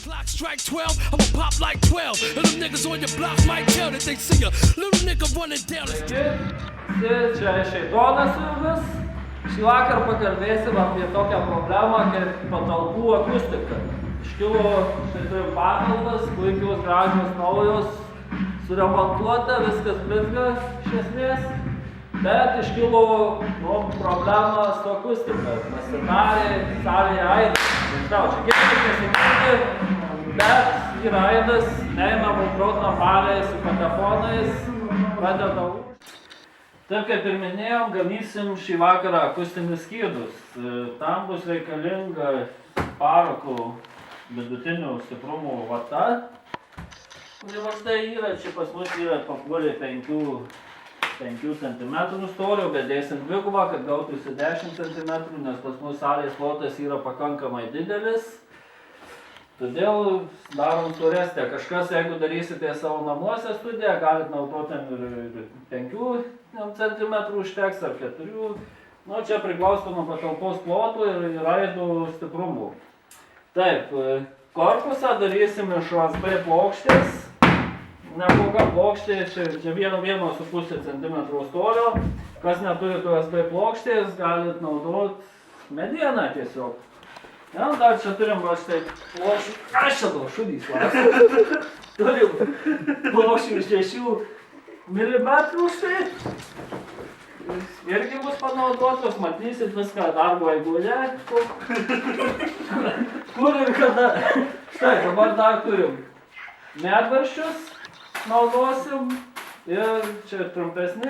Clock strike 12, I'ma pop like 12. And them niggas on your block might tell that they see a little nigga running down the street. Čia Šeitonas su jumis. Šį vakarą pakalbėsim apie tokią problemą kaip patalpų akustika. Iškilo štai patalpas, puikios, gražios, naujos, suremontuota, viskas blizga iš esmės. Bet iškilo problema su akustika. Pasidarė salėje aidas. Nežinau, čia girdis nesikirti, bet yra aidas, neina montuot normaliai su patefonais, pradeda ūžti. Taip kaip ir minėjom, gamysim šį vakarą akustinius skydus. Tam bus reikalinga parako vidutinio stiprumo vata, kuri va štai yra, čia pas mus yra papuolė 5 cm storio, bet dėsim dvigubą, kad gautųsi 10 cm, nes pas mus salės plotas yra pakankamai didelis. Todėl darom storesnę. Kažkas, jeigu darysite savo namuose studiją, galite naudoti ir 5 cm užteks ar 4. Nu, čia priklauso nuo patalpos plotų ir aidų stiprumų. Taip, korpusą darysim iš USB plokštės. Nebloga plokštė, čia 1,5 cm storio. Kas neturi USB plokštės, galit naudoti medieną tiesiog. Ja, dar čia turim va štai plokščių. Aš čia daug šudys vas. Turim plokščių 6 mm štai. Irgi bus panaudotos, matysit viską darbo eigoje. Kur ir kada. Štai, dabar dar turim medvaržčius. Naudosim ir čia trumpesni,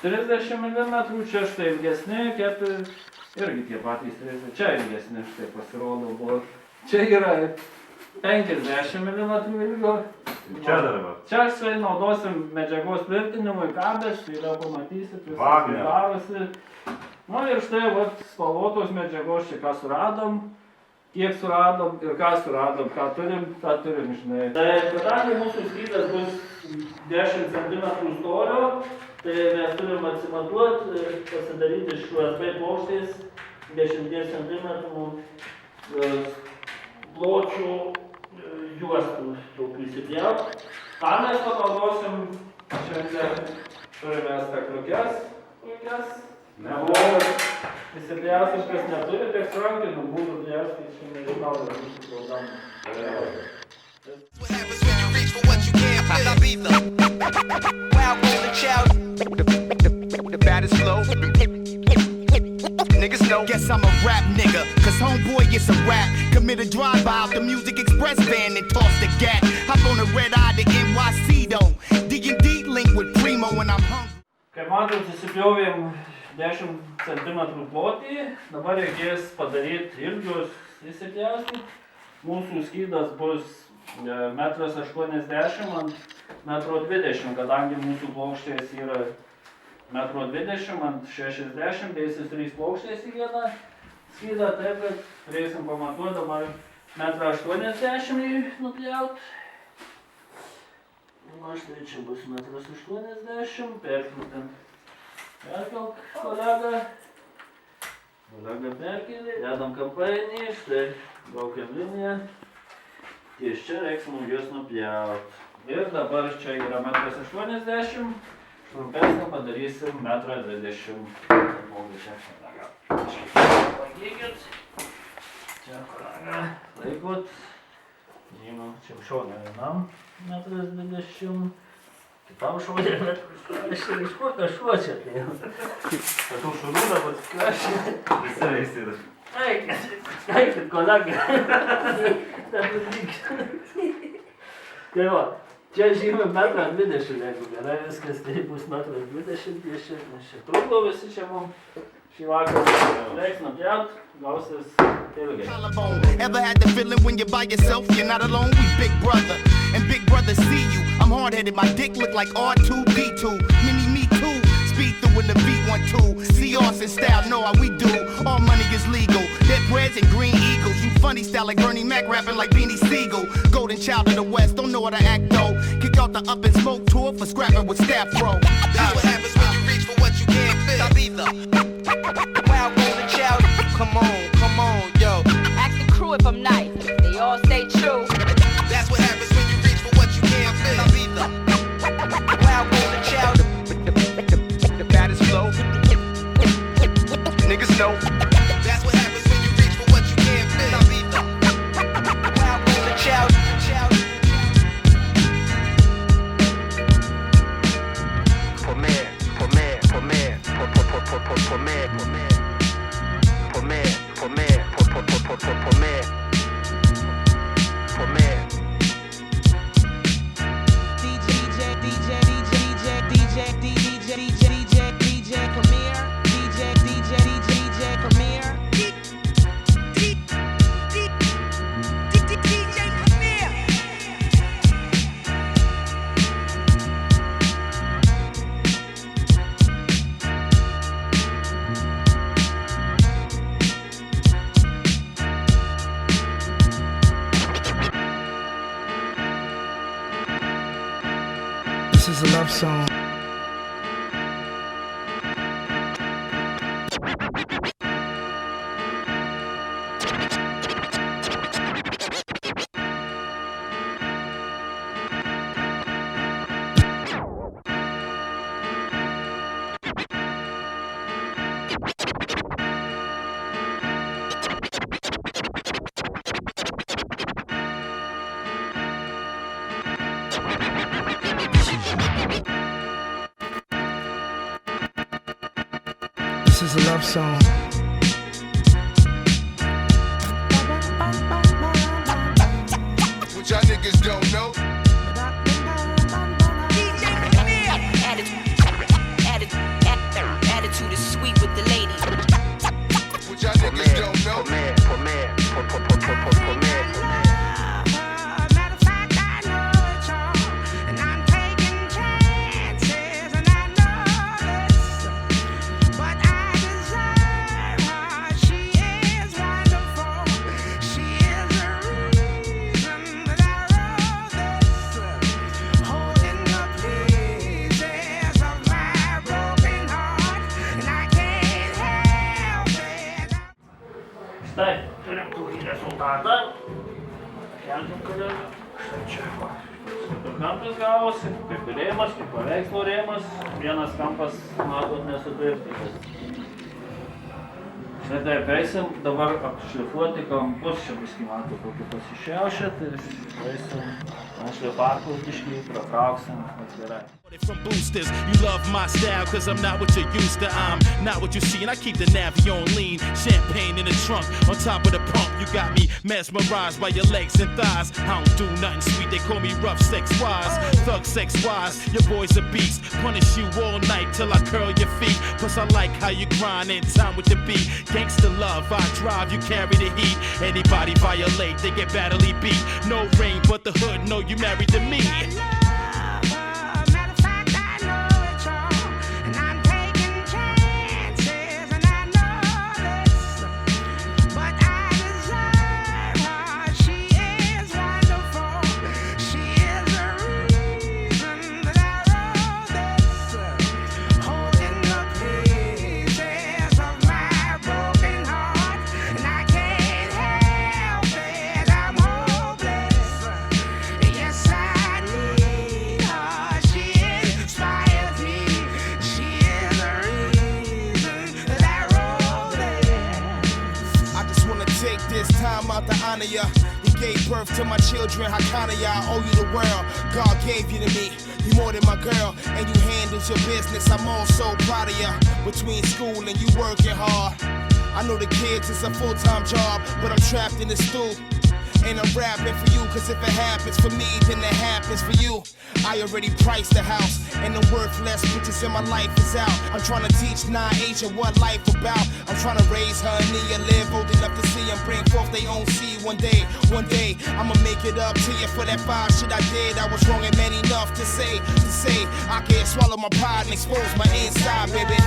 30 mm, čia štai ilgesni, irgi tie patys 30, čia ilgesni, štai pasirodo buvo. Čia yra 50 mm ilgio. Čia dar va. Čia štai naudosim medžiagos tvirtinimui kabės, tai yra pamatysit, viskas darosi. Nu ir štai vat spalvotos medžiagos čia ką suradom. Kiek suradom ir ką suradom, ką turim, žinai. Tai kadangi mūsų skydas bus 10 cm storio, tai mes turim atsimatuoti, pasidaryti iš USB plokštės 10 cm pločių juostų tokių įsidėt. Ką mes panaudosim, šiandien turime stakliukes puikias. Neblogas. Įsidėjausim, kas neturi, tiek su rankiniu būdu dėjausiai, čia nežinau, ir mūsų programų. What happens when you reach for what you can't fit? Wow, golden child. The baddest flow. Niggas know. Guess I'm a rap nigga, cause homeboy gets a rap. Commit a drive-by out the Music Express van and toss the gat. Hop on the red eye to NYC though. D&D link with Primo when I'm hungry. Kaip matot, susipjovėm 10 cm plotį, dabar reikės padaryti ilgius įsipjausti. Mūsų skydas bus 1,80 m ant 1,20 m, kadangi mūsų plokštės yra 1,20 m ant 60 m, dėsis 3 plokštės į vieną skydą, taip kad turėsim pamatuoti dabar 1,80 m nupjaut. Na štai čia bus 1,80 m, perkliutant. Perkelk kolega perkelė, dedam kampainį, štai braukiam liniją, ties čia reiks mums juos nupjaut. Ir dabar čia yra 1,80 m, trumpesnį padarysim 1,20 m. Čia kolega, pagykit, čia kolega, laikot, žinau, čia šoną vienam 1,20 m. Kitam šonė, aš iš kur tą šuo čia atėjau? Sakau, šunų dabar Aš... visi veisėdas. Eikit, kolega. Tai va, čia žymė 1,20 m, jeigu gerai viskas, tai bus 1,20 m, nes čia trukdo visi čia mums šį vakarą. Reiks nupjaut, gausis ilgai. Ever had the feeling when you're by yourself, you're not alone, we big brother. And big brother see you. I'm hard-headed, my dick look like R2-D2. Mini me too, speed through in the V12. See Austin style, know how we do. All money is legal. Dead breads and green eagles. You funny style like Bernie Mac, rapping like Beanie Siegel. Golden child of the West, don't know how to act though. Kick out the Up and Smoke tour for scrapping with Staff Pro. That's what happens when you reach for what you can't fit. Wow, golden child. Come on, yo. Ask the crew if I'm nice. They all say ain't true. That's what happens when you reach for what you can't feel. I'm either Wild golden child, the baddest flow. Niggas know. That's what happens when you reach for what you can't feel. I'm either wild golden child. This is a love song. This is a love song. what y'all niggas don't know. Attitude is sweet with the ladies. What y'all niggas don't know. Štai, turim tokį rezultatą. Kelkim kolegą. Štai čia. Kampas gavosi, kaip rėmas, kaip paveikslo rėmas. Vienas kampas, matot, nesutvirtintas. Štai taip, eisim dabar apšlifuoti kampus. Čia biskį matot, kokį pasišiaušę. Tai eisim ant šlifarkus biškį, pratrauksim atvirai. From boosters, you love my style, cause I'm not what you're used to. I'm not what you see, and I keep the Navy on lean. Champagne in the trunk, on top of the pump. You got me mesmerized by your legs and thighs. I don't do nothing sweet, they call me rough sex wise. Thug sex wise, your boy's a beast. Punish you all night till I curl your feet. Plus I like how you grind in time with the beat. Gangsta love, I drive, you carry the heat. Anybody violate, they get badly beat. No rain, but the hood know you married to me. Ya. He gave birth to my children, Hakana, I owe you the world. God gave you to me, you more than my girl, and you handled your business. I'm all so proud of ya. Between school and you working hard, I know the kids is a full-time job, but I'm trapped in the stool. And I'm rapping for you, cause if it happens for me, then it happens for you. I already priced the house, and the worthless bitches in my life is out. I'm trying to teach 9H what life about. I'm trying to raise her and Nia, live old enough to see them bring forth their own seed one day. One day, I'ma make it up to you for that foul shit I did. I was wrong and man enough to say I can't swallow my pride and expose my inside, baby.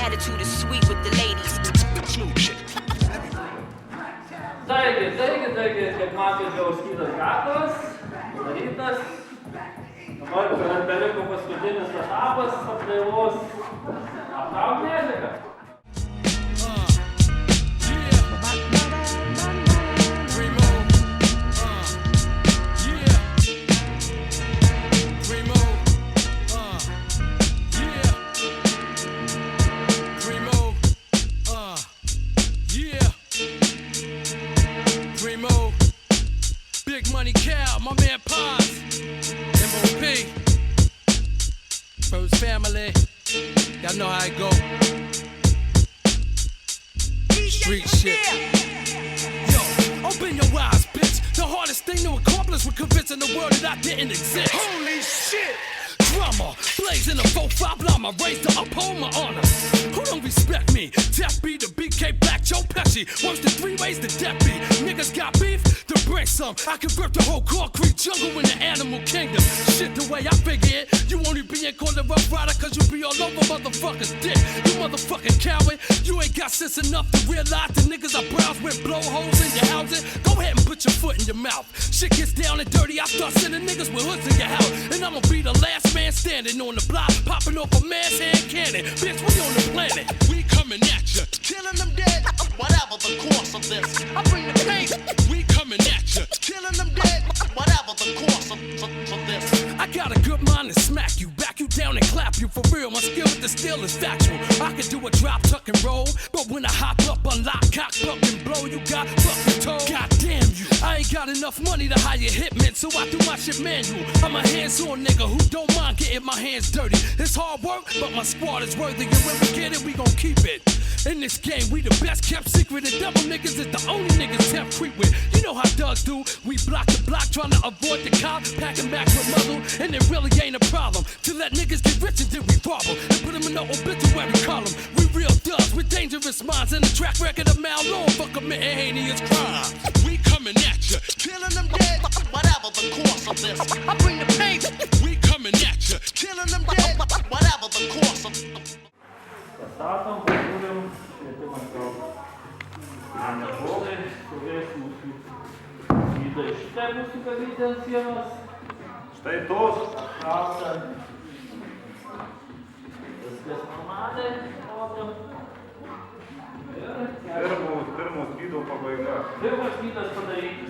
Attitude is sweet with the ladies. Taigi, kaip matėte, jau skydas gatavas, padarytas. Dabar beliko paskutinis etapas apdaivos. Aptrauk mėžiką. Big Money Cal, my man Paz, MOP, First Family, y'all know how it go. Street shit. Yo, open your eyes, bitch. The hardest thing to accomplish was convincing the world that I didn't exist. Holy shit! Drummer, blazing a 4-5 llama, raised to uphold my honor. Who don't respect me? Death B, the BK Black, Joe Pesci. Worse than 3 ways to death B. Niggas got beef? To bring some. I convert the whole concrete jungle in the animal kingdom. Shit, the way I figure it, you only be called a rough rider cause you be all over motherfuckers' dick. You motherfucking coward. You ain't got sense enough to realize the niggas I browse with blowholes in your housing. Go ahead and put your foot in your mouth. Shit gets down and dirty, I start sending niggas with hoods in your house. And I'ma be the last man standing on the block, popping off a man's hand cannon. Bitch, we on the planet. We coming at ya, killing them dead. Whatever the course of this, I bring the pain. We coming at ya, killing them dead. Whatever the course of this. I got a good mind to smack you, back you down and clap you for real. My skill with the steel is factual. I can do a drop, tuck and roll, but when I hop up, unlock, cock, buck and blow, you got fucking told. God damn you, I ain't got enough money to hire hitmen, so I do my shit manual. I'm a hands-on nigga who don't mind getting my hands dirty. It's hard work, but my squad is worthy, and when we get it, we gon' keep it. In this game, we the best kept secret, and double niggas is the only niggas Temp creep with. You know how thugs do, we block the block, trying to avoid the cop, packing back with muzzle, and it really ain't a problem to let niggas get rich and then we rob them, and put them in the obituary column. We real thugs with dangerous minds and a track record of mallaw for committing heinous crimes. We coming at ya, killing them dead. Whatever the course of this, I bring the pain. We coming at ya, killing them dead. Whatever the course of this. Pastatom, pasiūlym, švietimas kalbą. Žolai, stovės mūsų skydai. Šitai mūsų kabyti ant sienos. Štai tos. Apkrauta. Viskas normaliai. Rodom. Pirmo skydo pabaiga. Pirmas skydas padaryti.